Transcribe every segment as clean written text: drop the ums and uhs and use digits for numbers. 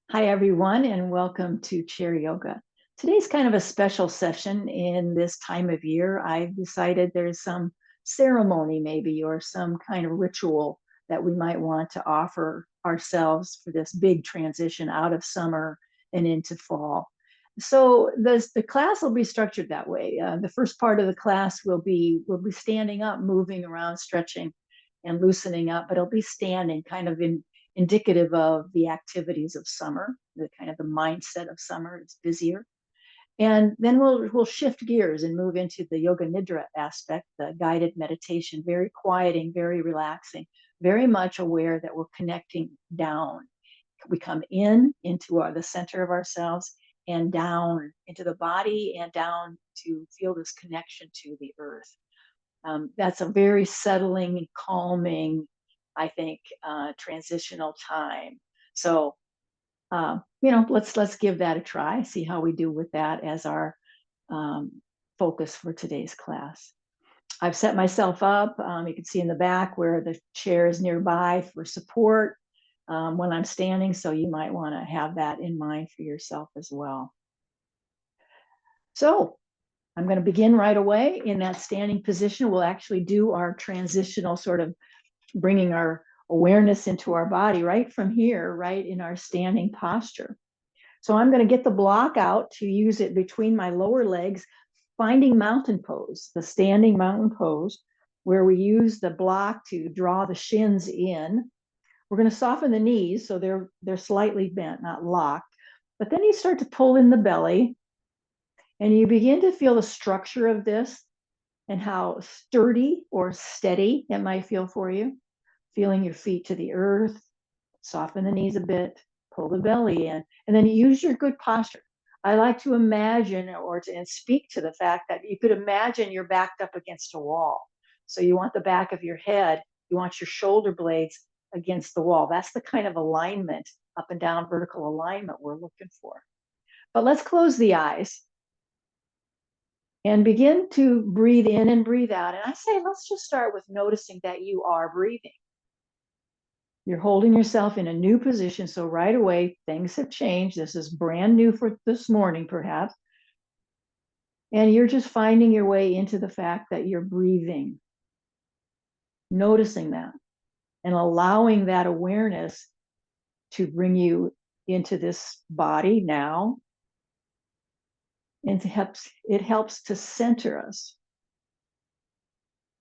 Hi, everyone, and welcome to Chair Yoga. Today's kind of a special session in this time of year. I've decided there's some ceremony, maybe, or some kind of ritual that we might want to offer ourselves for this big transition out of summer and into fall. So the class will be structured that way. The first part of the class will be standing up, moving around, stretching, and loosening up, but it'll be standing, kind of indicative of the activities of summer, the kind of the mindset of summer. It's busier. And then we'll shift gears and move into the Yoga Nidra aspect, the guided meditation, very quieting, very relaxing, very much aware that we're connecting down. We come into the center of ourselves and down into the body and down to feel this connection to the earth. That's a very settling, calming, I think, transitional time. So, let's give that a try. See how we do with that as our focus for today's class. I've set myself up. You can see in the back where the chair is nearby for support when I'm standing. So you might want to have that in mind for yourself as well. So I'm going to begin right away in that standing position. We'll actually do our transitional sort of bringing our awareness into our body right from here, right in our standing posture. So I'm going to get the block out to use it between my lower legs, finding mountain pose, the standing mountain pose, where we use the block to draw the shins in. We're going to soften the knees so they're slightly bent, not locked. But then you start to pull in the belly, and you begin to feel the structure of this and how sturdy or steady it might feel for you. Feeling your feet to the earth, soften the knees a bit, pull the belly in, and then use your good posture. I like to imagine and speak to the fact that you could imagine you're backed up against a wall. So you want the back of your head, you want your shoulder blades against the wall. That's the kind of alignment, up and down vertical alignment we're looking for. But let's close the eyes and begin to breathe in and breathe out. And I say, let's just start with noticing that you are breathing. You're holding yourself in a new position. So right away, things have changed. This is brand new for this morning, perhaps. And you're just finding your way into the fact that you're breathing, noticing that, and allowing that awareness to bring you into this body now. And it helps to center us.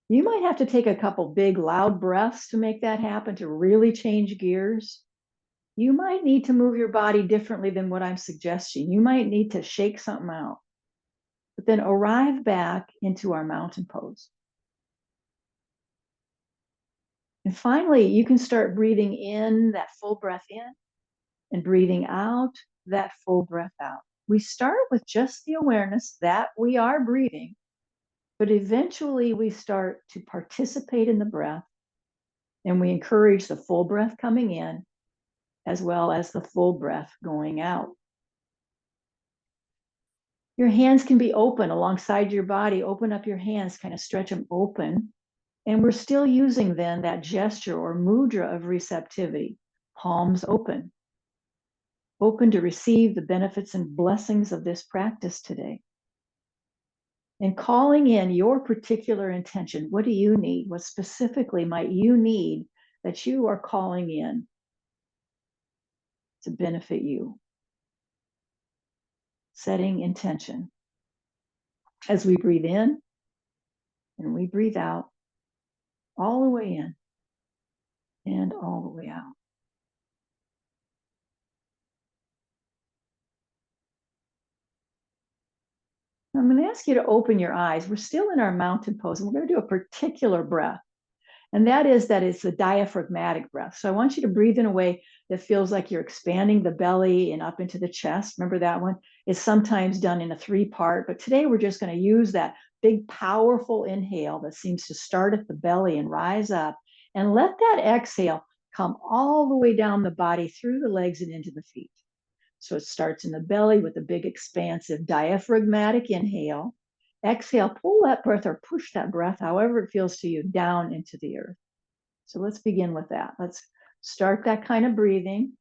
You might have to take a couple big, loud breaths to make that happen, to really change gears. You might need to move your body differently than what I'm suggesting. You might need to shake something out, but then arrive back into our mountain pose. And finally, you can start breathing in that full breath in and breathing out that full breath out. We start with just the awareness that we are breathing, but eventually we start to participate in the breath, and we encourage the full breath coming in as well as the full breath going out. Your hands can be open alongside your body. Open up your hands, kind of stretch them open. And we're still using then that gesture or mudra of receptivity, palms open to receive the benefits and blessings of this practice today. And calling in your particular intention. What do you need? What specifically might you need that you are calling in to benefit you? Setting intention. As we breathe in and we breathe out, all the way in and all the way out. I'm going to ask you to open your eyes. We're still in our mountain pose, and we're going to do a particular breath. And that it's a diaphragmatic breath. So I want you to breathe in a way that feels like you're expanding the belly and up into the chest. Remember that one? It's sometimes done in a 3-part, but today we're just going to use that big, powerful inhale that seems to start at the belly and rise up. And let that exhale come all the way down the body, through the legs and into the feet. So it starts in the belly with a big, expansive diaphragmatic inhale. Exhale, pull that breath or push that breath, however it feels to you, down into the earth. So let's begin with that. Let's start that kind of breathing.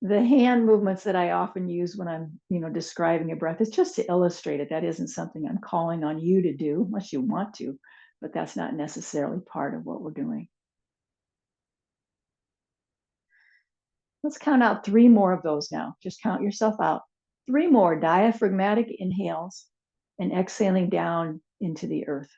The hand movements that I often use when I'm, describing a breath is just to illustrate it. That isn't something I'm calling on you to do unless you want to, but that's not necessarily part of what we're doing. Let's count out 3 more of those now. Just count yourself out. 3 more diaphragmatic inhales and exhaling down into the earth.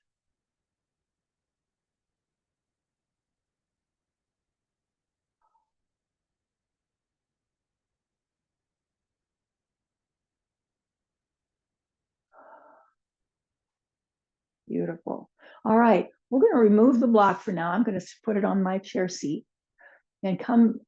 Beautiful. All right, we're going to remove the block for now. I'm going to put it on my chair seat and come.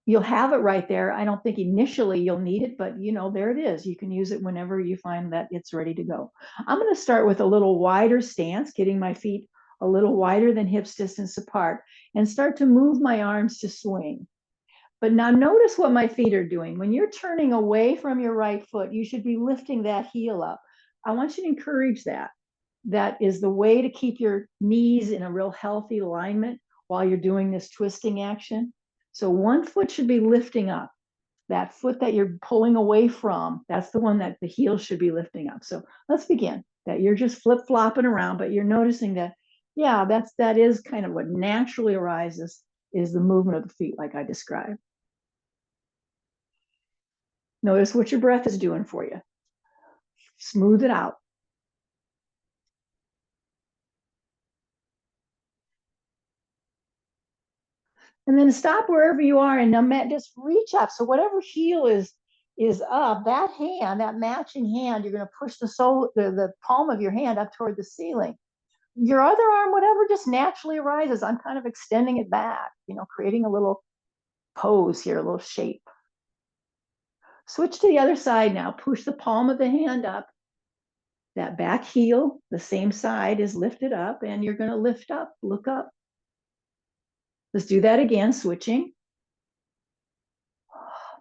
You'll have it right there. I don't think initially you'll need it, but there it is. You can use it whenever you find that it's ready to go. I'm going to start with a little wider stance, getting my feet a little wider than hips distance apart, and start to move my arms to swing. But now notice what my feet are doing. When you're turning away from your right foot, you should be lifting that heel up. I want you to encourage that. That is the way to keep your knees in a real healthy alignment while you're doing this twisting action. So one foot should be lifting up. That foot that you're pulling away from, that's the one that the heel should be lifting up. So let's begin. That you're just flip-flopping around, but you're noticing that, yeah, that is kind of what naturally arises, is the movement of the feet like I described. Notice what your breath is doing for you. Smooth it out. And then stop wherever you are and just reach up. So whatever heel is up, that hand, that matching hand, you're going to push the palm of your hand up toward the ceiling. Your other arm, whatever just naturally arises, I'm kind of extending it back, creating a little pose here, a little shape. Switch to the other side now. Push the palm of the hand up. That back heel, the same side, is lifted up, and you're going to lift up, look up. Let's do that again, switching.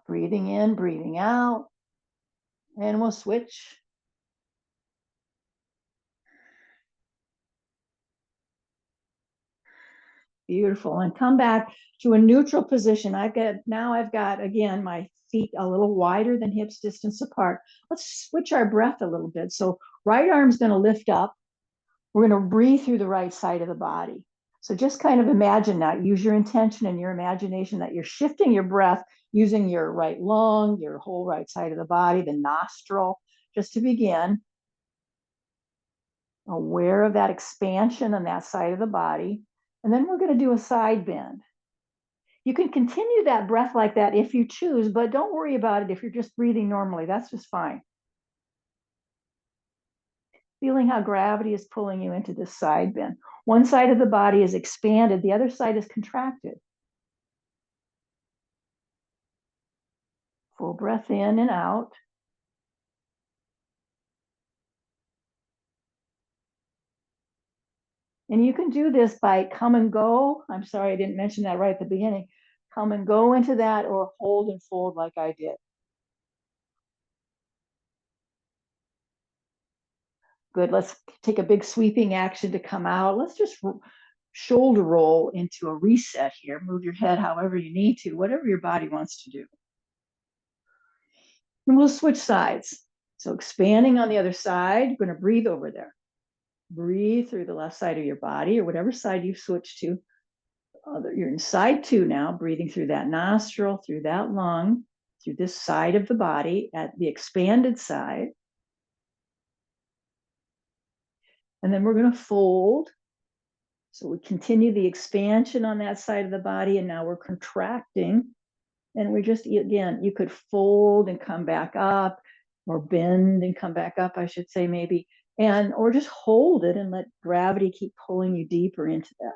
Breathing in, breathing out. And we'll switch. Beautiful. And come back to a neutral position. I've got, again, my feet a little wider than hips distance apart. Let's switch our breath a little bit. So right arm's going to lift up. We're going to breathe through the right side of the body. So just kind of imagine that. Use your intention and your imagination that you're shifting your breath using your right lung, your whole right side of the body, the nostril, just to begin. Aware of that expansion on that side of the body. And then we're going to do a side bend. You can continue that breath like that if you choose, but don't worry about it if you're just breathing normally. That's just fine. Feeling how gravity is pulling you into this side bend. One side of the body is expanded, the other side is contracted. Full breath in and out. And you can do this by come and go. I'm sorry, I didn't mention that right at the beginning. Come and go into that, or hold and fold like I did. Good. Let's take a big sweeping action to come out. Let's just shoulder roll into a reset here. Move your head however you need to, whatever your body wants to do. And we'll switch sides. So expanding on the other side, you're going to breathe over there. Breathe through the left side of your body, or whatever side you've switched to. You're in side 2 now, breathing through that nostril, through that lung, through this side of the body at the expanded side. And then we're going to fold. So we continue the expansion on that side of the body, and now we're contracting. And we just, again, you could fold and come back up, or bend and come back up, I should say, maybe, or just hold it and let gravity keep pulling you deeper into that.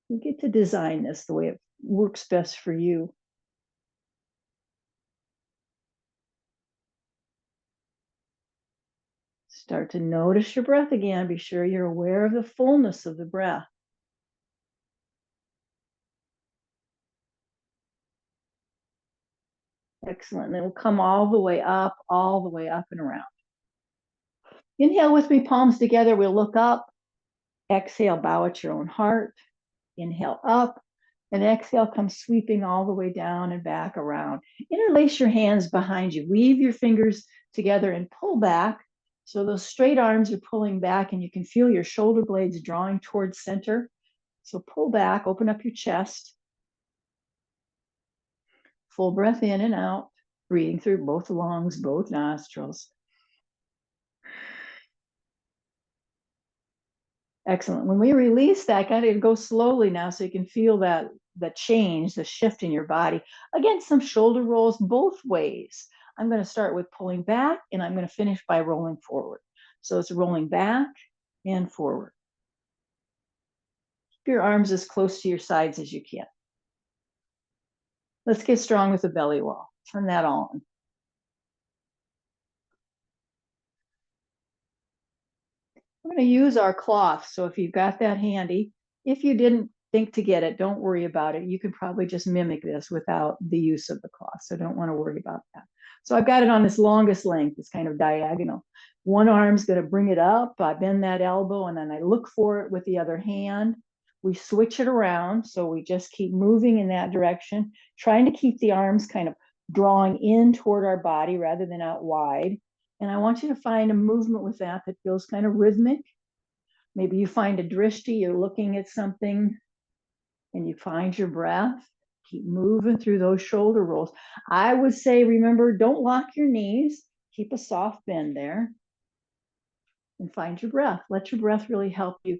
You get to design this the way it works best for you. Start to notice your breath again. Be sure you're aware of the fullness of the breath. Excellent. And then we'll come all the way up and around. Inhale with me, palms together. We'll look up. Exhale, bow at your own heart. Inhale up. And exhale, come sweeping all the way down and back around. Interlace your hands behind you. Weave your fingers together and pull back. So those straight arms are pulling back and you can feel your shoulder blades drawing towards center. So pull back, open up your chest. Full breath in and out, breathing through both lungs, both nostrils. Excellent. When we release that, kind of go slowly now so you can feel that the change, the shift in your body. Again, some shoulder rolls both ways. I'm going to start with pulling back and I'm going to finish by rolling forward. So it's rolling back and forward. Keep your arms as close to your sides as you can. Let's get strong with the belly wall. Turn that on. We're going to use our cloth. So if you've got that handy, if you didn't think to get it, don't worry about it. You can probably just mimic this without the use of the cloth. So don't want to worry about that. So I've got it on this longest length. It's kind of diagonal. One arm's going to bring it up. I bend that elbow and then I look for it with the other hand. We switch it around. So we just keep moving in that direction, trying to keep the arms kind of drawing in toward our body rather than out wide. And I want you to find a movement with that that feels kind of rhythmic. Maybe you find a drishti, you're looking at something and you find your breath. Keep moving through those shoulder rolls. I would say, remember, don't lock your knees. Keep a soft bend there and find your breath. Let your breath really help you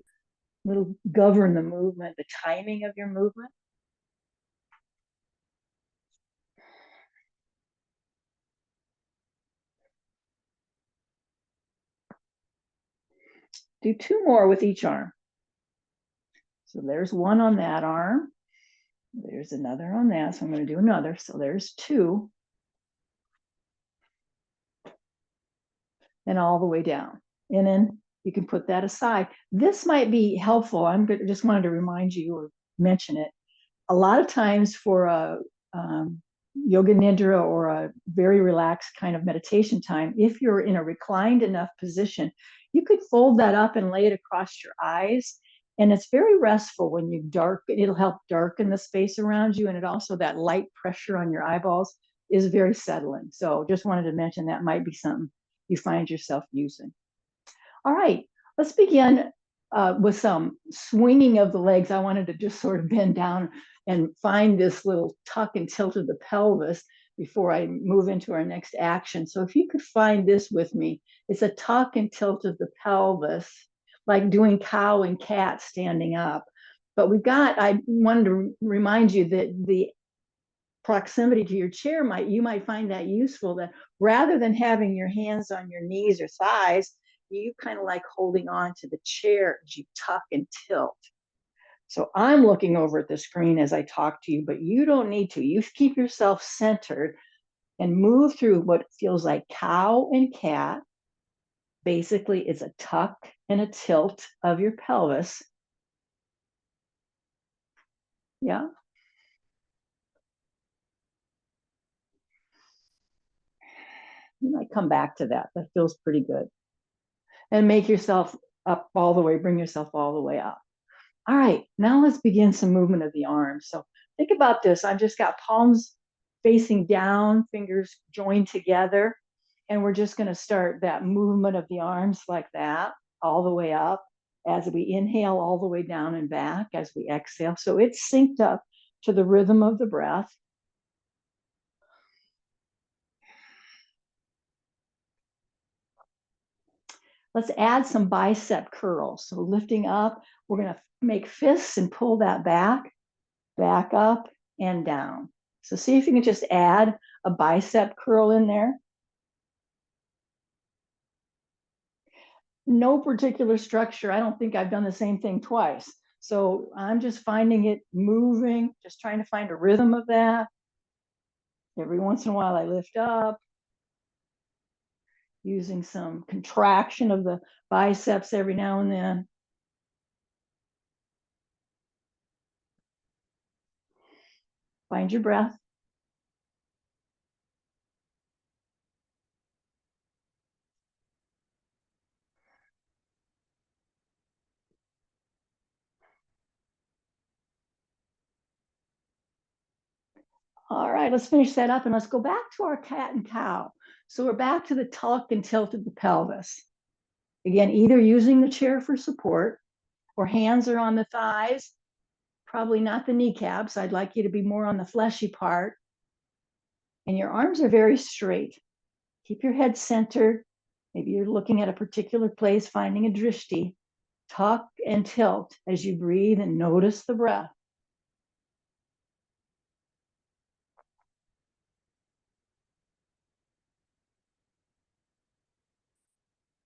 little govern the movement, the timing of your movement. Do two more with each arm. So there's one on that arm. There's another on that. So I'm going to do another. So there's two. And all the way down. And then you can put that aside. This might be helpful. Just wanted to remind you or mention it. A lot of times for a Yoga Nidra or a very relaxed kind of meditation time, if you're in a reclined enough position, you could fold that up and lay it across your eyes. And it's very restful when you darken, it'll help darken the space around you. And it also, that light pressure on your eyeballs is very settling. So just wanted to mention that might be something you find yourself using. All right, let's begin with some swinging of the legs. I wanted to just sort of bend down and find this little tuck and tilt of the pelvis before I move into our next action. So if you could find this with me, it's a tuck and tilt of the pelvis, like doing cow and cat standing up. But I wanted to remind you that the proximity to your chair you might find that useful, that rather than having your hands on your knees or thighs, you kind of like holding on to the chair as you tuck and tilt. So I'm looking over at the screen as I talk to you, but you don't need to. You keep yourself centered and move through what feels like cow and cat. Basically, it's a tuck and a tilt of your pelvis. Yeah. You might come back to that. That feels pretty good. And make yourself up all the way, bring yourself all the way up. All right, now let's begin some movement of the arms. So think about this. I've just got palms facing down, fingers joined together. And we're just going to start that movement of the arms like that, all the way up as we inhale, all the way down and back as we exhale. So it's synced up to the rhythm of the breath. Let's add some bicep curls. So lifting up, we're going to make fists and pull that back up and down. So see if you can just add a bicep curl in there. No particular structure. I don't think I've done the same thing twice. So I'm just finding it moving, just trying to find a rhythm of that. Every once in a while I lift up, using some contraction of the biceps every now and then. Find your breath. All right, let's finish that up and let's go back to our cat and cow. So we're back to the tuck and tilt of the pelvis. Again, either using the chair for support or hands are on the thighs, probably not the kneecaps. I'd like you to be more on the fleshy part. And your arms are very straight. Keep your head centered. Maybe you're looking at a particular place, finding a drishti. Tuck and tilt as you breathe and notice the breath.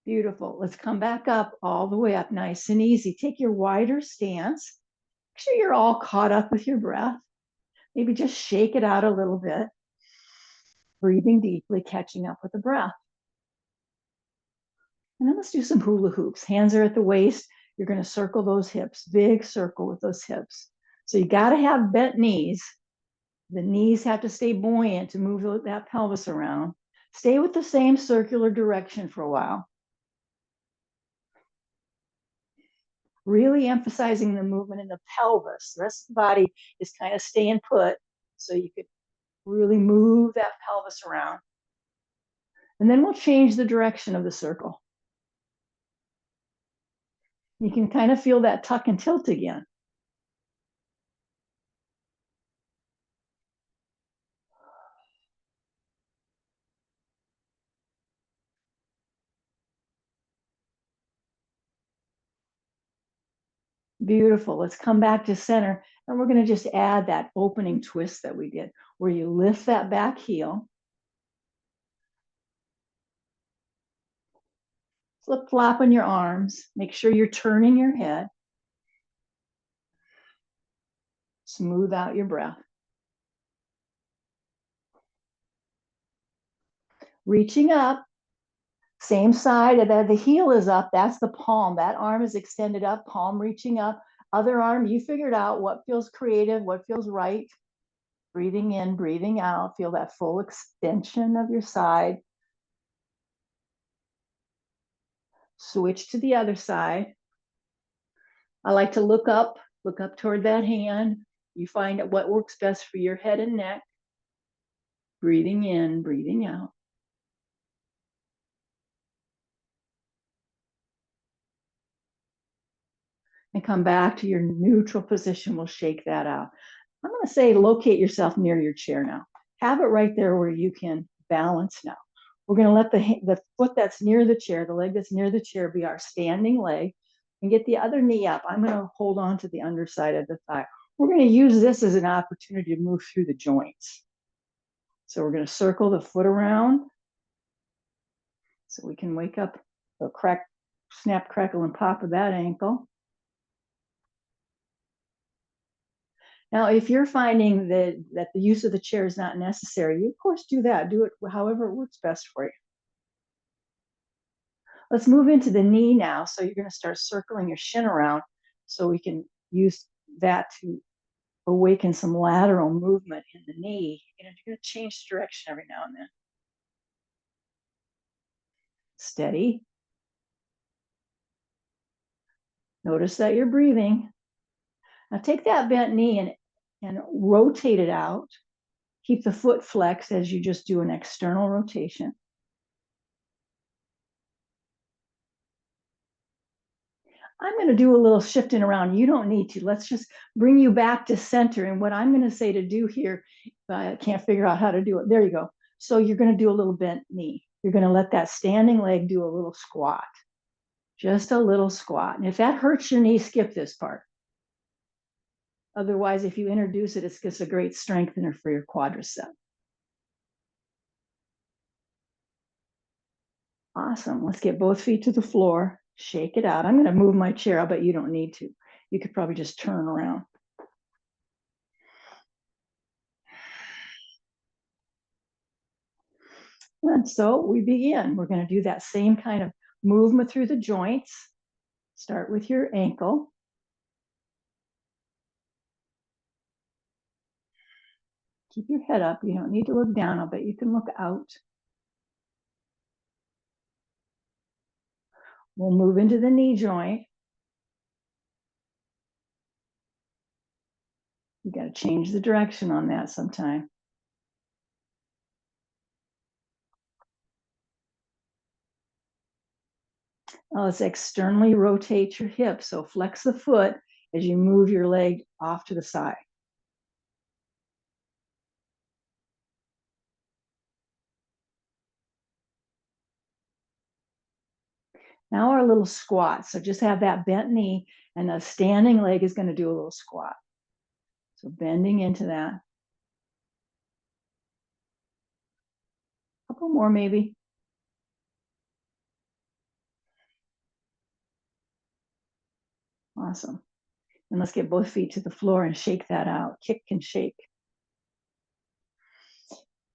Beautiful. Let's come back up, all the way up, nice and easy. Take your wider stance. Make sure you're all caught up with your breath. Maybe just shake it out a little bit. Breathing deeply, catching up with the breath. And then let's do some hula hoops. Hands are at the waist. You're going to circle those hips, big circle with those hips. So you got to have bent knees. The knees have to stay buoyant to move that pelvis around. Stay with the same circular direction for a while. Really emphasizing the movement in the pelvis. The rest of the body is kind of staying put, so you could really move that pelvis around. And then we'll change the direction of the circle. You can kind of feel that tuck and tilt again. Beautiful. Let's come back to center, and we're going to just add that opening twist that we did, where you lift that back heel. Flip flop on your arms. Make sure you're turning your head. Smooth out your breath. Reaching up, same side, the heel is up. That's the palm. That arm is extended up, palm reaching up. Other arm, you figured out what feels creative, what feels right. Breathing in, breathing out. Feel that full extension of your side. Switch to the other side. I like to look up toward that hand. You find out what works best for your head and neck. Breathing in, breathing out. And come back to your neutral position. We'll shake that out. I'm going to say locate yourself near your chair now. Have it right there where you can balance now. We're going to let the foot that's near the chair, the leg that's near the chair, be our standing leg, and get the other knee up. I'm going to hold on to the underside of the thigh. We're going to use this as an opportunity to move through the joints. So we're going to circle the foot around so we can wake up the crack, snap, crackle, and pop of that ankle. Now, if you're finding that the use of the chair is not necessary, you of course do that. Do it however works best for you. Let's move into the knee now. So you're going to start circling your shin around so we can use that to awaken some lateral movement in the knee. You're going to change direction every now and then. Steady. Notice that you're breathing. Now take that bent knee and rotate it out. Keep the foot flexed as you just do an external rotation. I'm going to do a little shifting around. You don't need to. Let's just bring you back to center. And what I'm going to say to do here, I can't figure out how to do it. There you go. So you're going to do a little bent knee. You're going to let that standing leg do a little squat. Just a little squat. And if that hurts your knee, skip this part. Otherwise, if you introduce it, it's just a great strengthener for your quadricep. Awesome. Let's get both feet to the floor. Shake it out. I'm going to move my chair. I bet you don't need to. You could probably just turn around. And so we begin. We're going to do that same kind of movement through the joints. Start with your ankle. Keep your head up. You don't need to look down. I'll bet you can look out. We'll move into the knee joint. You got to change the direction on that sometime. Now let's externally rotate your hips. So flex the foot as you move your leg off to the side. Now our little squat. So just have that bent knee, and the standing leg is going to do a little squat. So bending into that. A couple more maybe. Awesome. And let's get both feet to the floor and shake that out. Kick and shake.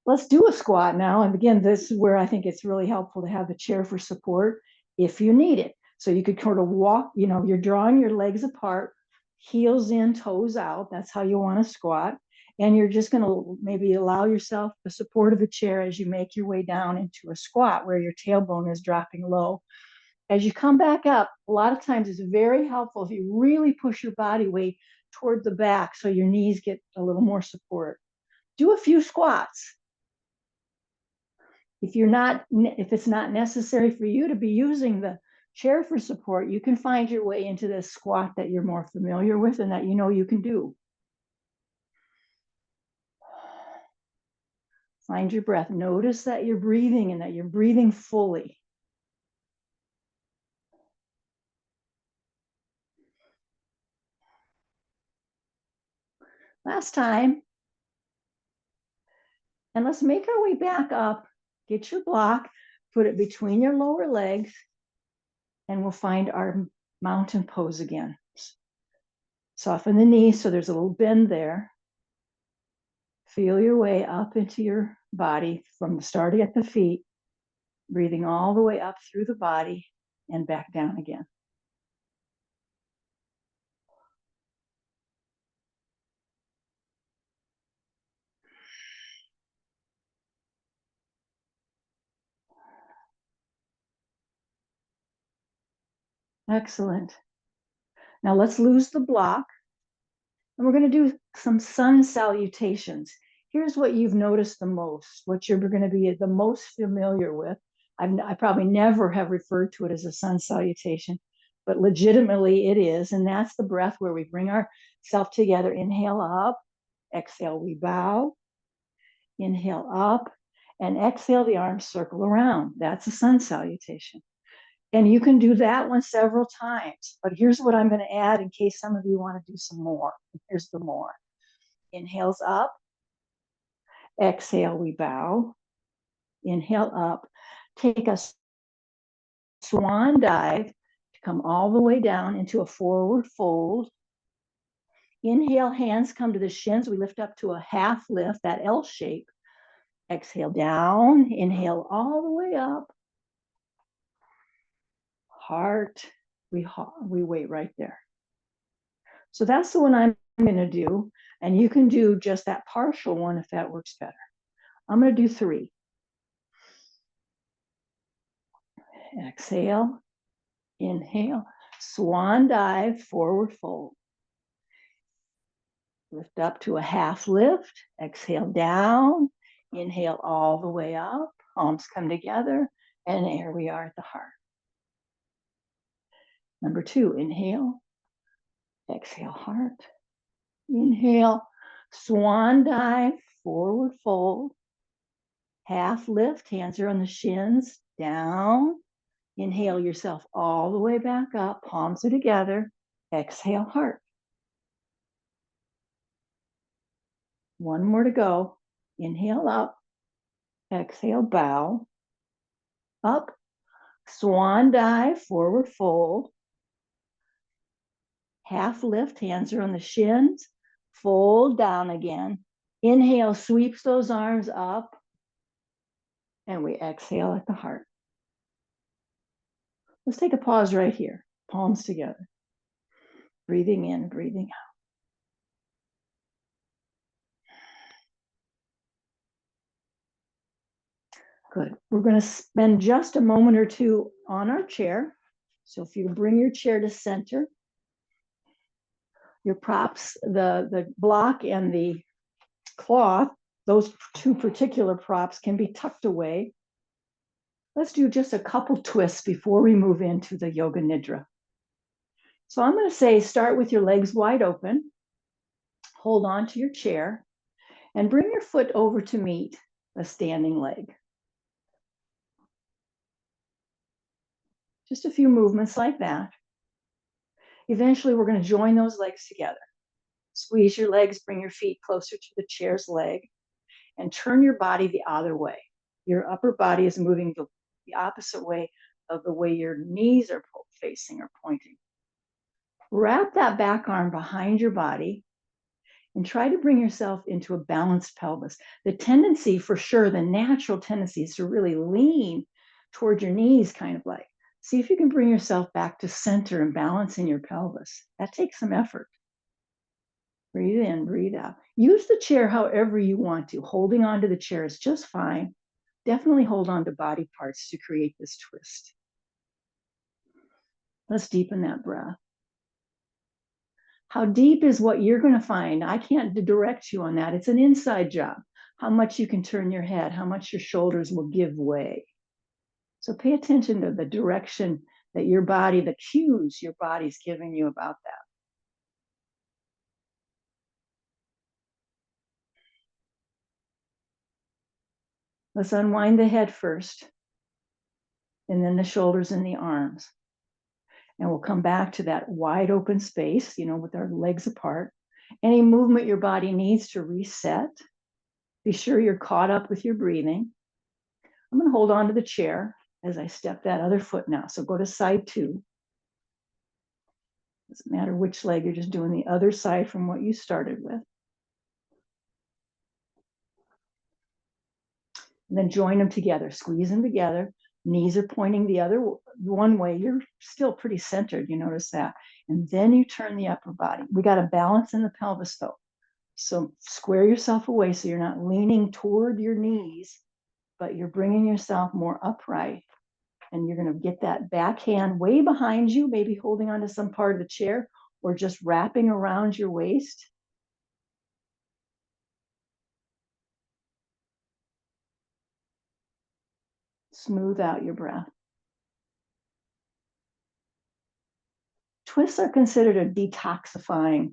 Let's do a squat now. And again, this is where I think it's really helpful to have the chair for support if you need it. So you could sort of walk, you're drawing your legs apart, heels in, toes out. That's how you want to squat. And you're just going to maybe allow yourself the support of a chair as you make your way down into a squat where your tailbone is dropping low. As you come back up, a lot of times it's very helpful if you really push your body weight toward the back so your knees get a little more support. Do a few squats. If it's not necessary for you to be using the chair for support, you can find your way into this squat that you're more familiar with and that you know you can do. Find your breath. Notice that you're breathing and that you're breathing fully. Last time. And let's make our way back up. Get your block, put it between your lower legs, and we'll find our mountain pose again. Soften the knees so there's a little bend there. Feel your way up into your body from starting at the feet, breathing all the way up through the body and back down again. Excellent. Now let's lose the block. And we're going to do some sun salutations. Here's what you've noticed the most, what you're going to be the most familiar with. I probably never have referred to it as a sun salutation, but legitimately it is. And that's the breath where we bring ourselves together. Inhale up, exhale, we bow. Inhale up, and exhale, the arms circle around. That's a sun salutation. And you can do that one several times. But here's what I'm going to add in case some of you want to do some more. Here's the more. Inhales up. Exhale, we bow. Inhale up. Take a swan dive to come all the way down into a forward fold. Inhale, hands come to the shins. We lift up to a half lift, that L shape. Exhale down. Inhale all the way up. Heart, we wait right there. So that's the one I'm going to do. And you can do just that partial one if that works better. I'm going to do 3. Exhale, inhale, swan dive, forward fold. Lift up to a half lift. Exhale down. Inhale all the way up. Palms come together. And here we are at the heart. Number 2, inhale. Exhale, heart. Inhale, swan dive, forward fold. Half lift, hands are on the shins, down. Inhale yourself all the way back up, palms are together. Exhale, heart. One more to go. Inhale up. Exhale, bow. Up. Swan dive, forward fold. Half lift, hands are on the shins. Fold down again. Inhale, sweeps those arms up. And we exhale at the heart. Let's take a pause right here. Palms together. Breathing in, breathing out. Good. We're going to spend just a moment or two on our chair. So if you bring your chair to center, your props, the block and the cloth, those 2 particular props can be tucked away. Let's do just a couple twists before we move into the Yoga Nidra. So I'm going to say start with your legs wide open, hold on to your chair, and bring your foot over to meet a standing leg. Just a few movements like that. Eventually, we're going to join those legs together. Squeeze your legs, bring your feet closer to the chair's leg, and turn your body the other way. Your upper body is moving the opposite way of the way your knees are facing or pointing. Wrap that back arm behind your body and try to bring yourself into a balanced pelvis. The tendency, for sure, the natural tendency is to really lean toward your knees, kind of like. See if you can bring yourself back to center and balance in your pelvis. That takes some effort. Breathe in, breathe out. Use the chair however you want to. Holding onto the chair is just fine. Definitely hold on to body parts to create this twist. Let's deepen that breath. How deep is what you're going to find? I can't direct you on that. It's an inside job. How much you can turn your head, how much your shoulders will give way. So pay attention to the direction that your body, the cues your body's giving you about that. Let's unwind the head first, and then the shoulders and the arms. And we'll come back to that wide open space, with our legs apart. Any movement your body needs to reset. Be sure you're caught up with your breathing. I'm going to hold on to the chair as I step that other foot now. So go to side 2. Doesn't matter which leg, you're just doing the other side from what you started with. And then join them together, squeeze them together. Knees are pointing the other one way. You're still pretty centered, you notice that. And then you turn the upper body. We got a balance in the pelvis though. So square yourself away so you're not leaning toward your knees, but you're bringing yourself more upright. And you're going to get that back hand way behind you, maybe holding onto some part of the chair or just wrapping around your waist. Smooth out your breath. Twists are considered a detoxifying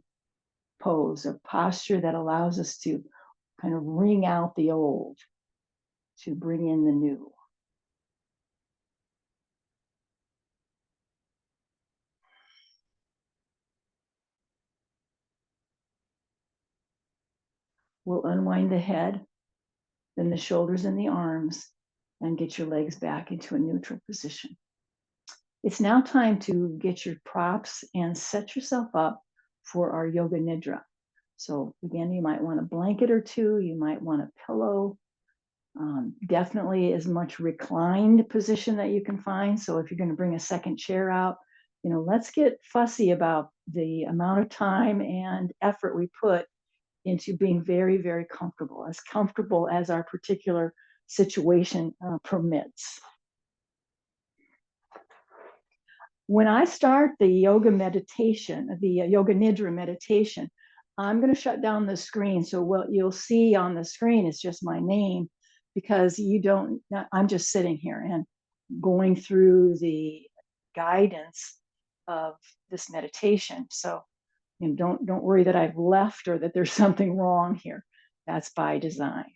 pose, a posture that allows us to kind of wring out the old, to bring in the new. We'll unwind the head, then the shoulders and the arms, and get your legs back into a neutral position. It's now time to get your props and set yourself up for our Yoga Nidra. So again, you might want a blanket or two, you might want a pillow, definitely as much reclined position that you can find. So if you're going to bring a second chair out, let's get fussy about the amount of time and effort we put into being very, very comfortable as our particular situation permits. When I start the yoga meditation, the Yoga Nidra meditation, I'm going to shut down the screen. So what you'll see on the screen is just my name, because I'm just sitting here and going through the guidance of this meditation. So don't worry that I've left or that there's something wrong here. That's by design.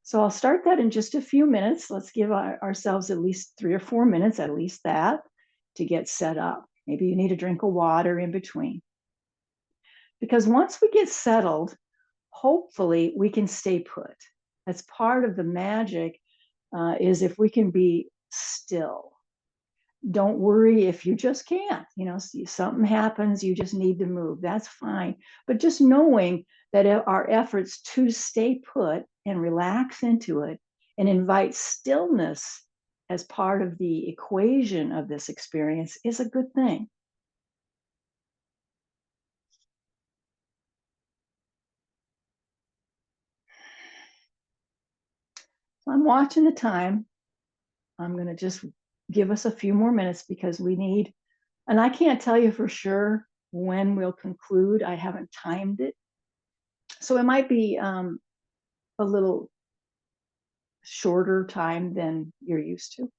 So I'll start that in just a few minutes. Let's give ourselves at least 3 or 4 minutes, at least that, to get set up. Maybe you need a drink of water in between. Because once we get settled, hopefully we can stay put. That's part of the magic, is if we can be still. Don't worry if you just can't, something happens, you just need to move, that's fine. But just knowing that our efforts to stay put and relax into it and invite stillness as part of the equation of this experience is a good thing. So I'm watching the time. I'm going to just give us a few more minutes because we need, and I can't tell you for sure when we'll conclude. I haven't timed it. So it might be a little shorter time than you're used to.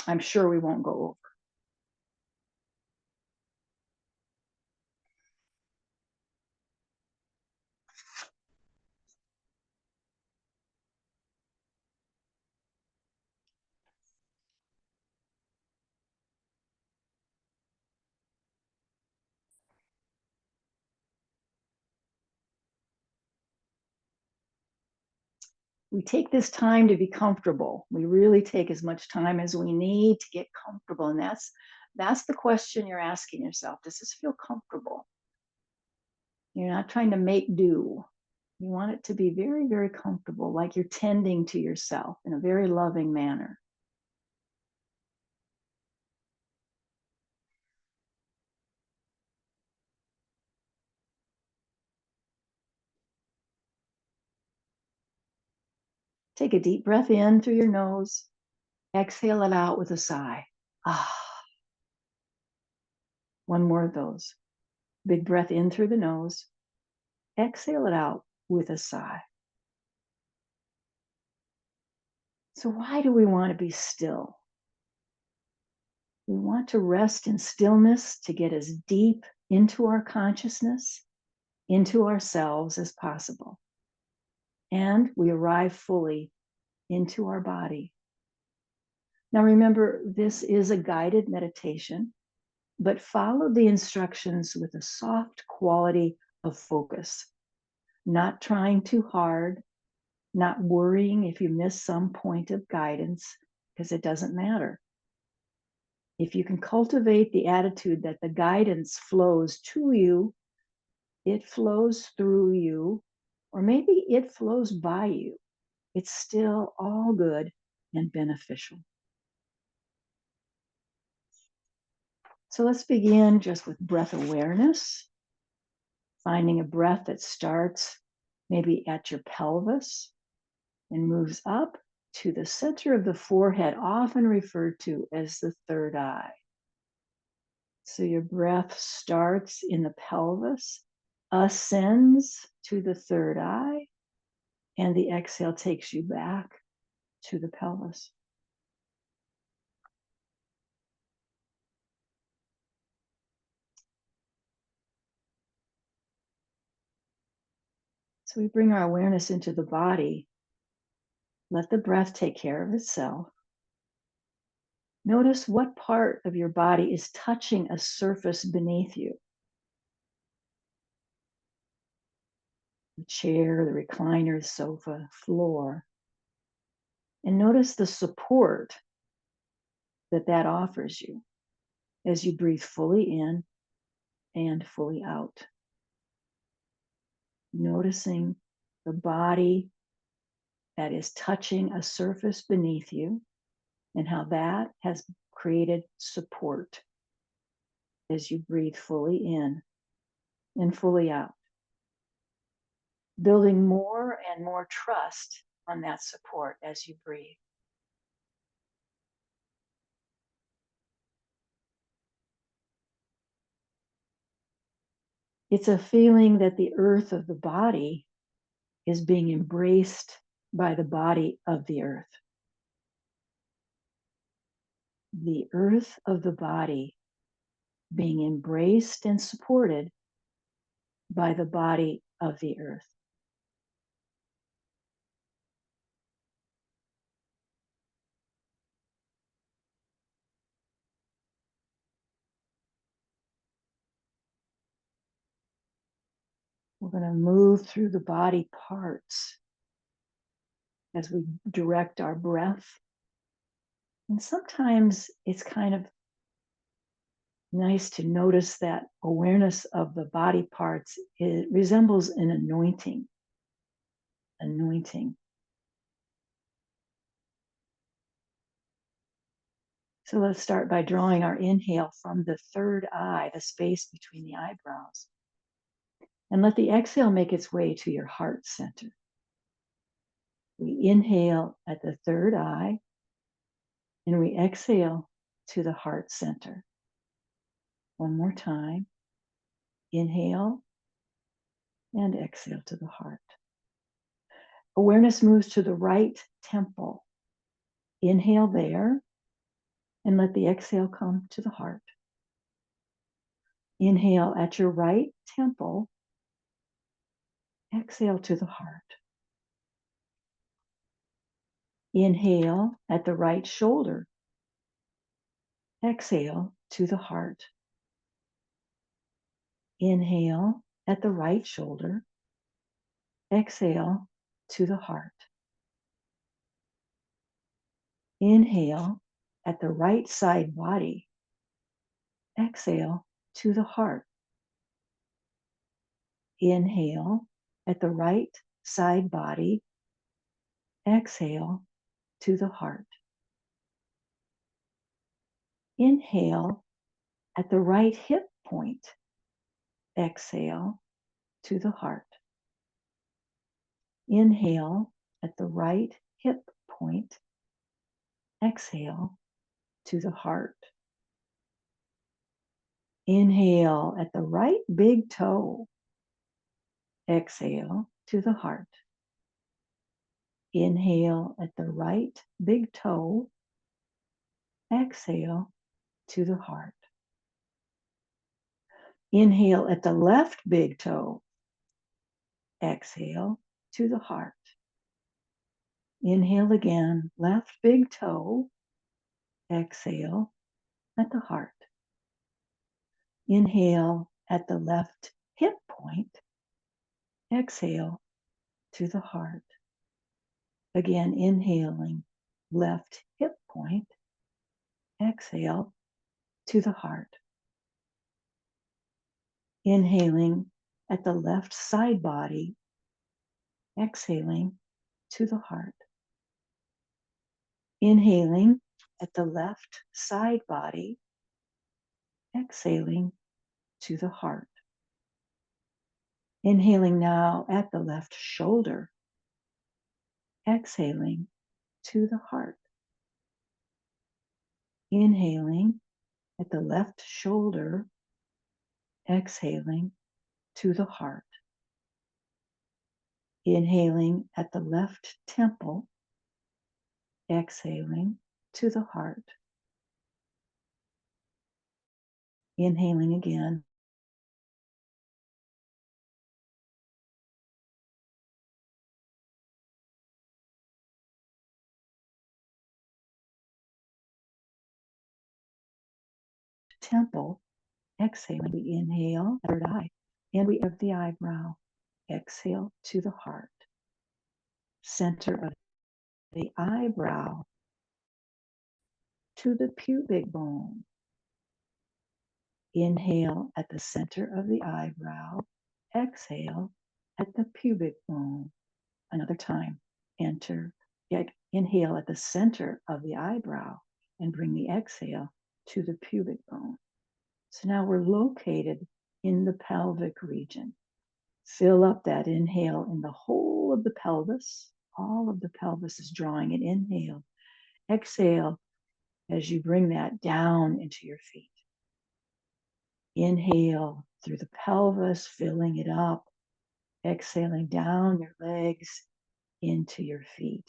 I'm sure we won't go over. We take this time to be comfortable. We really take as much time as we need to get comfortable. And that's the question you're asking yourself. Does this feel comfortable? You're not trying to make do. You want it to be very, very comfortable, like you're tending to yourself in a very loving manner. Take a deep breath in through your nose. Exhale it out with a sigh. Ah, one more of those. Big breath in through the nose. Exhale it out with a sigh. So why do we want to be still? We want to rest in stillness to get as deep into our consciousness, into ourselves as possible. And we arrive fully into our body. Now remember, this is a guided meditation, but follow the instructions with a soft quality of focus, not trying too hard, not worrying if you miss some point of guidance, because it doesn't matter. If you can cultivate the attitude that the guidance flows to you, it flows through you, or maybe it flows by you, it's still all good and beneficial. So let's begin just with breath awareness, finding a breath that starts maybe at your pelvis and moves up to the center of the forehead, often referred to as the third eye. So your breath starts in the pelvis, ascends to the third eye, and the exhale takes you back to the pelvis. So we bring our awareness into the body. Let the breath take care of itself. Notice what part of your body is touching a surface beneath you. The chair, the recliner, the sofa, floor. And notice the support that offers you as you breathe fully in and fully out. Noticing the body that is touching a surface beneath you and how that has created support as you breathe fully in and fully out. Building more and more trust on that support as you breathe. It's a feeling that the earth of the body is being embraced by the body of the earth. The earth of the body being embraced and supported by the body of the earth. We're going to move through the body parts as we direct our breath. And sometimes it's kind of nice to notice that awareness of the body parts. It resembles an anointing. So let's start by drawing our inhale from the third eye, the space between the eyebrows. And let the exhale make its way to your heart center. We inhale at the third eye, and we exhale to the heart center. One more time. Inhale and exhale to the heart. Awareness moves to the right temple. Inhale there and let the exhale come to the heart. Inhale at your right temple. Exhale to the heart. Inhale at the right shoulder. Exhale to the heart. Inhale at the right shoulder. Exhale to the heart. Inhale at the right side body. Exhale to the heart. Inhale at the right side body. Exhale to the heart. Inhale at the right hip point. Exhale to the heart. Inhale at the right hip point. Exhale to the heart. Inhale at the right big toe. Exhale to the heart. Inhale at the right big toe. Exhale to the heart. Inhale at the left big toe. Exhale to the heart. Inhale again, left big toe. Exhale at the heart. Inhale at the left hip point. Exhale to the heart. Again, inhaling, left hip point. Exhale to the heart. Inhaling at the left side body. Exhaling to the heart. Inhaling at the left side body. Exhaling to the heart. Inhaling now at the left shoulder. Exhaling to the heart. Inhaling at the left shoulder. Exhaling to the heart. Inhaling at the left temple. Exhaling to the heart. Inhaling again. Temple. Exhaling. We inhale, third eye, and we have the eyebrow. Exhale to the heart. Center of the eyebrow to the pubic bone. Inhale at the center of the eyebrow. Exhale at the pubic bone. Another time. Inhale at the center of the eyebrow and bring the exhale to the pubic bone. So now we're located in the pelvic region. Fill up that inhale in the whole of the pelvis. All of the pelvis is drawing an inhale. Exhale as you bring that down into your feet. Inhale through the pelvis, filling it up. Exhaling down your legs into your feet.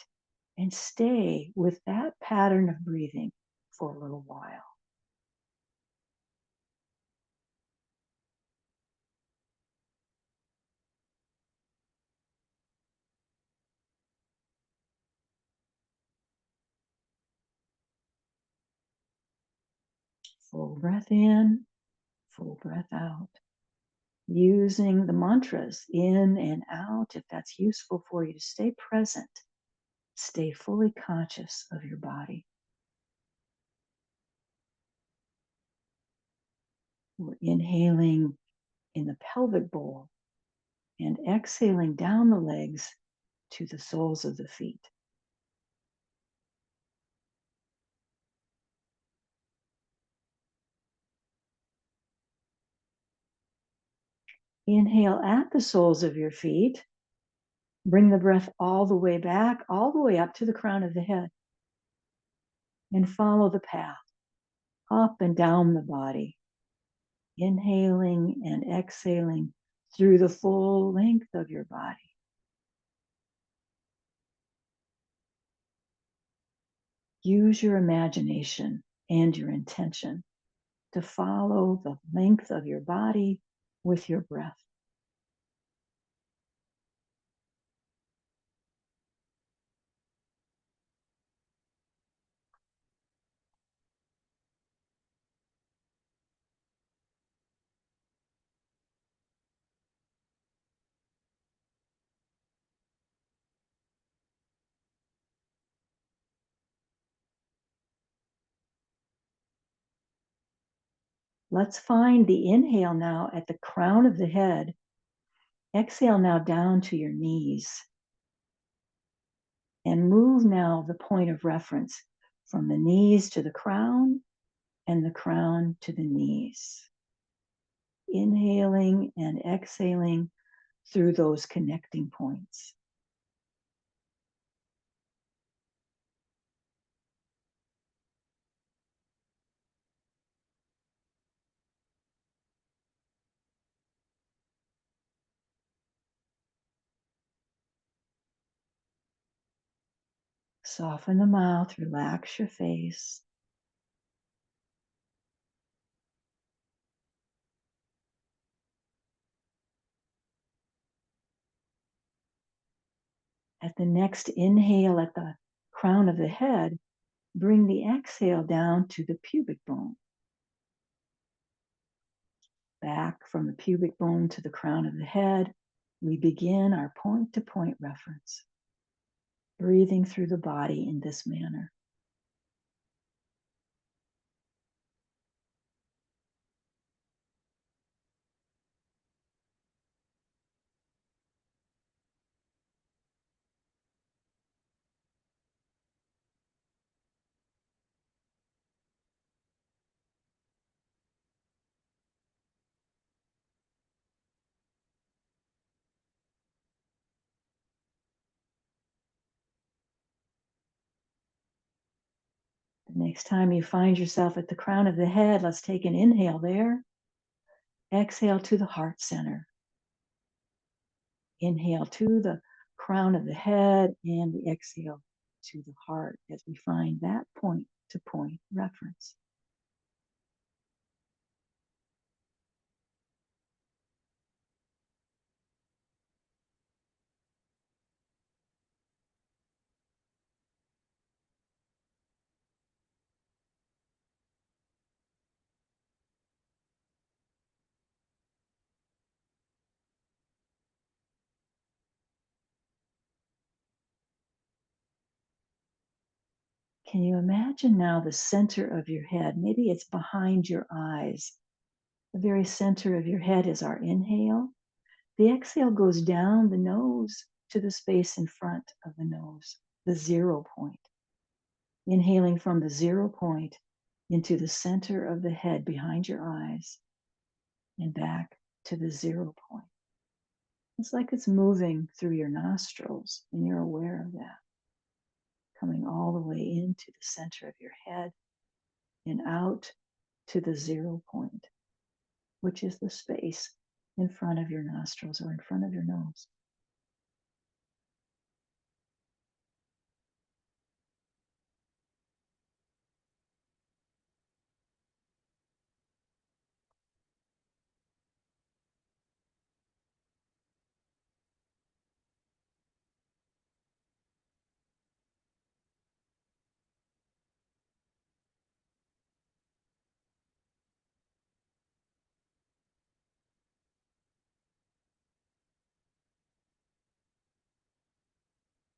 And stay with that pattern of breathing for a little while. Full breath in, full breath out. Using the mantras in and out, if that's useful for you to stay present, stay fully conscious of your body. We're inhaling in the pelvic bowl and exhaling down the legs to the soles of the feet. Inhale at the soles of your feet. Bring the breath all the way back, all the way up to the crown of the head. And follow the path up and down the body. Inhaling and exhaling through the full length of your body. use your imagination and your intention to follow the length of your body with your breath. Let's find the inhale now at the crown of the head. Exhale now down to your knees. And move now the point of reference from the knees to the crown and the crown to the knees. Inhaling and exhaling through those connecting points. Soften the mouth, relax your face. At the next inhale at the crown of the head, bring the exhale down to the pubic bone. Back from the pubic bone to the crown of the head, we begin our point-to-point reference, breathing through the body in this manner. The next time you find yourself at the crown of the head, let's take an inhale there. Exhale to the heart center. Inhale to the crown of the head and the exhale to the heart as we find that point-to-point reference. Can you imagine now the center of your head? Maybe it's behind your eyes. The very center of your head is our inhale. The exhale goes down the nose to the space in front of the nose, the 0 point. Inhaling from the 0 point into the center of the head behind your eyes and back to the 0 point. It's like it's moving through your nostrils and you're aware of that. Coming all the way into the center of your head and out to the 0 point, which is the space in front of your nostrils or in front of your nose.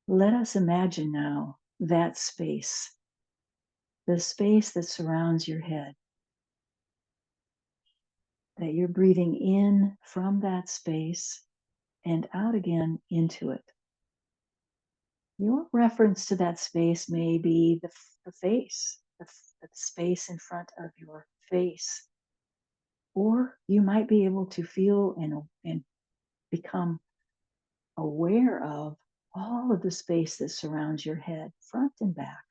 Let us imagine now that space, the space that surrounds your head, that you're breathing in from that space and out again into it. Your reference to that space may be the face, the space in front of your face. Or you might be able to feel and become aware of all of the space that surrounds your head, front and back.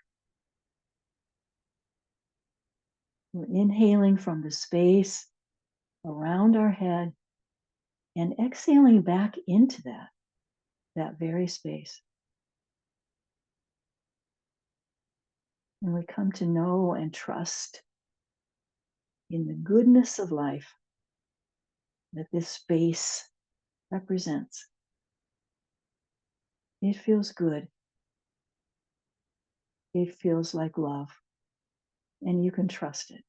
We're inhaling from the space around our head and exhaling back into that very space. And we come to know and trust in the goodness of life that this space represents. It feels good. It feels like love. And you can trust it.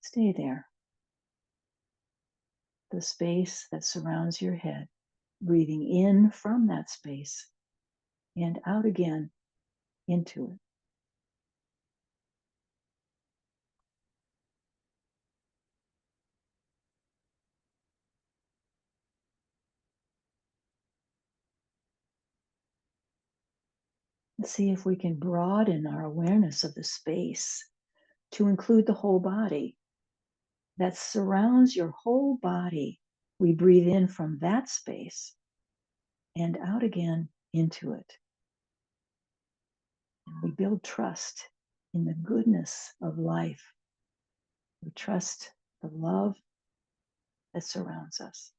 Stay there. The space that surrounds your head, breathing in from that space and out again into it. Let's see if we can broaden our awareness of the space to include the whole body that surrounds your whole body. We breathe in from that space and out again into it. And we build trust in the goodness of life. We trust the love that surrounds us.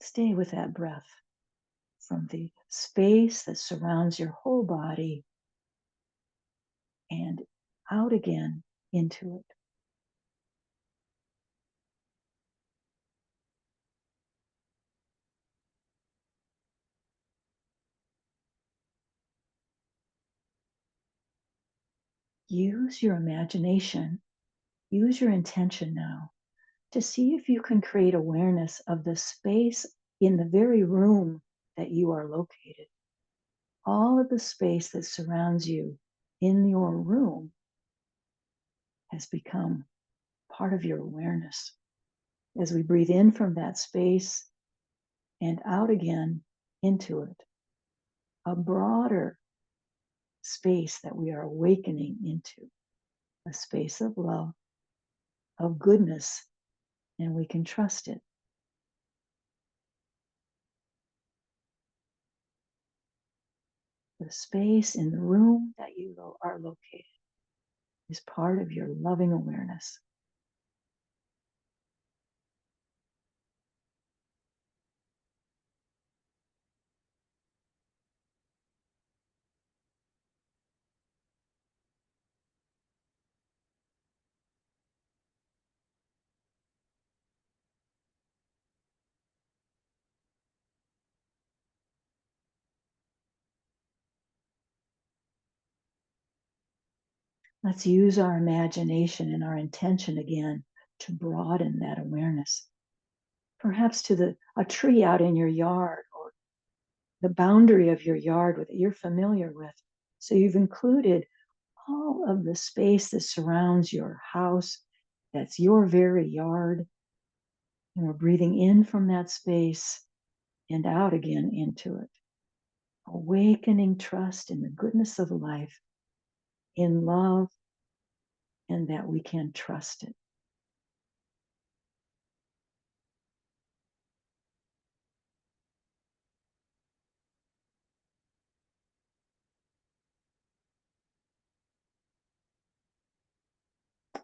Stay with that breath from the space that surrounds your whole body and out again into it. Use your imagination, use your intention now to see if you can create awareness of the space in the very room that you are located. All of the space that surrounds you in your room has become part of your awareness. As we breathe in from that space and out again into it, a broader space that we are awakening into, a space of love, of goodness, and we can trust it. The space in the room that you are located is part of your loving awareness. Let's use our imagination and our intention again to broaden that awareness. Perhaps to a tree out in your yard or the boundary of your yard that you're familiar with. So you've included all of the space that surrounds your house, that's your very yard. And we're breathing in from that space and out again into it. Awakening trust in the goodness of life, in love, and that we can trust it.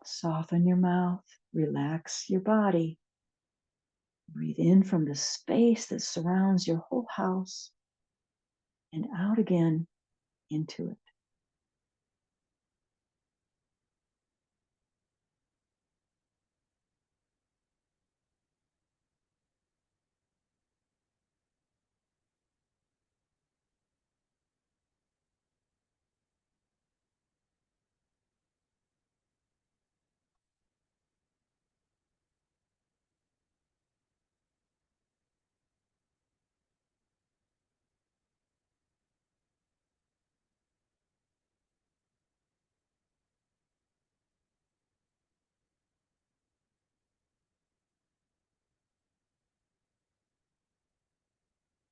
Soften your mouth, relax your body. Breathe in from the space that surrounds your whole house and out again into it.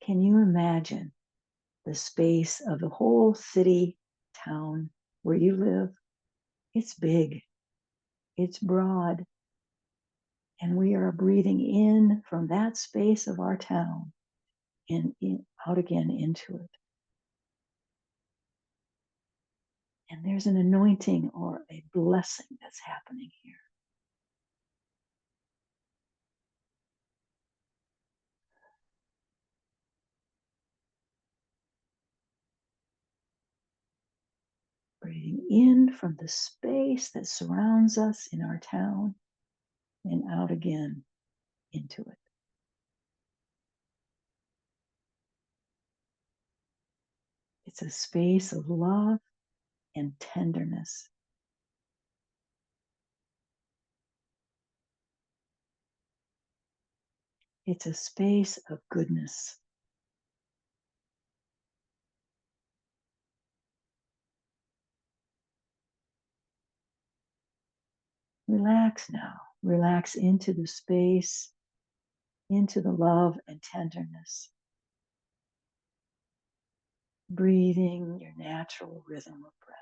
Can you imagine the space of the whole city, town where you live? It's big, it's broad, and we are breathing in from that space of our town and out again into it. And there's an anointing or a blessing that's happening here. Breathing in from the space that surrounds us in our town and out again into it. It's a space of love and tenderness. It's a space of goodness. Relax now. Relax into the space, into the love and tenderness. Breathing your natural rhythm of breath.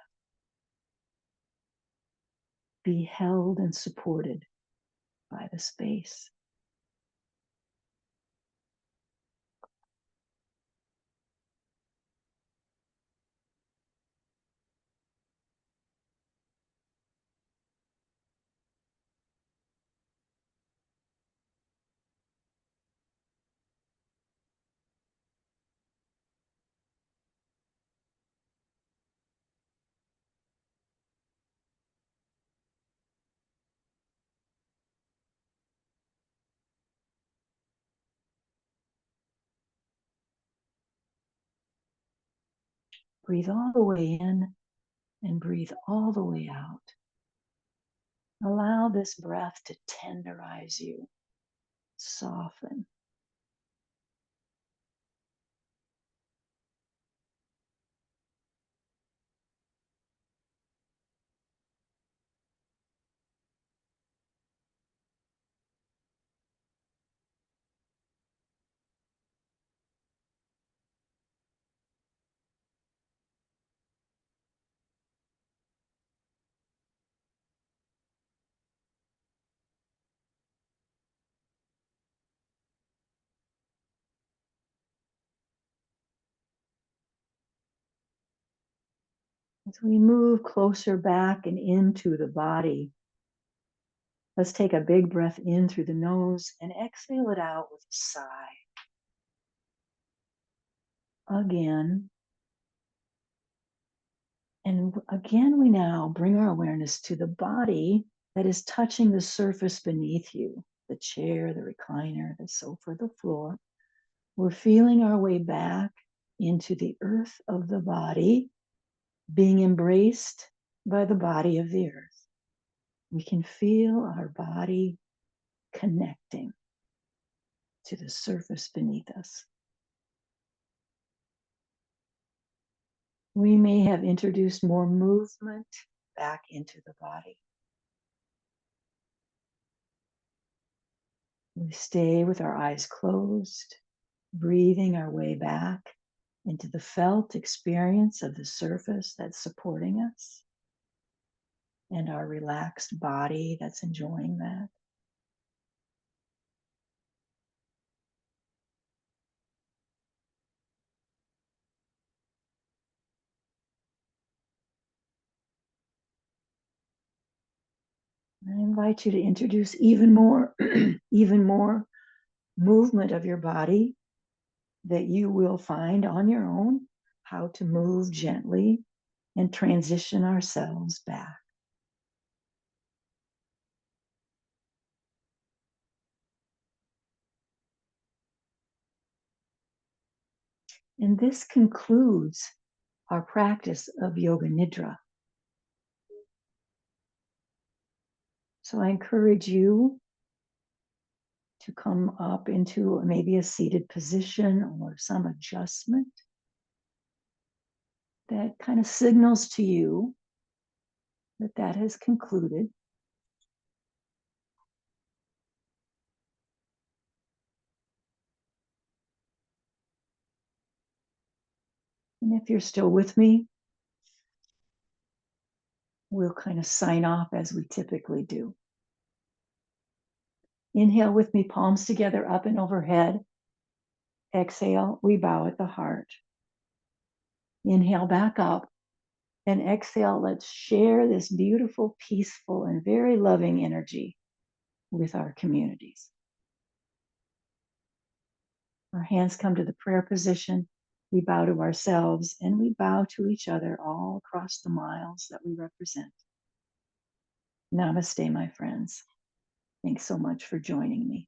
Be held and supported by the space. Breathe all the way in and breathe all the way out. Allow this breath to tenderize you, soften. As we move closer back and into the body, let's take a big breath in through the nose and exhale it out with a sigh. Again. And again, we now bring our awareness to the body that is touching the surface beneath you, the chair, the recliner, the sofa, the floor. We're feeling our way back into the earth of the body, being embraced by the body of the earth. We can feel our body connecting to the surface beneath us. We may have introduced more movement back into the body. We stay with our eyes closed, breathing our way back into the felt experience of the surface that's supporting us and our relaxed body that's enjoying that. I invite you to introduce even more, even more movement of your body that you will find on your own how to move gently and transition ourselves back. And this concludes our practice of Yoga Nidra. So I encourage you to come up into maybe a seated position or some adjustment that kind of signals to you that that has concluded. And if you're still with me, we'll kind of sign off as we typically do. Inhale with me, palms together, up and overhead. Exhale, we bow at the heart. Inhale back up And exhale, let's share this beautiful, peaceful, and very loving energy with our communities. Our hands come to the prayer position. We bow to ourselves and we bow to each other all across the miles that we represent. Namaste, my friends. Thanks so much for joining me.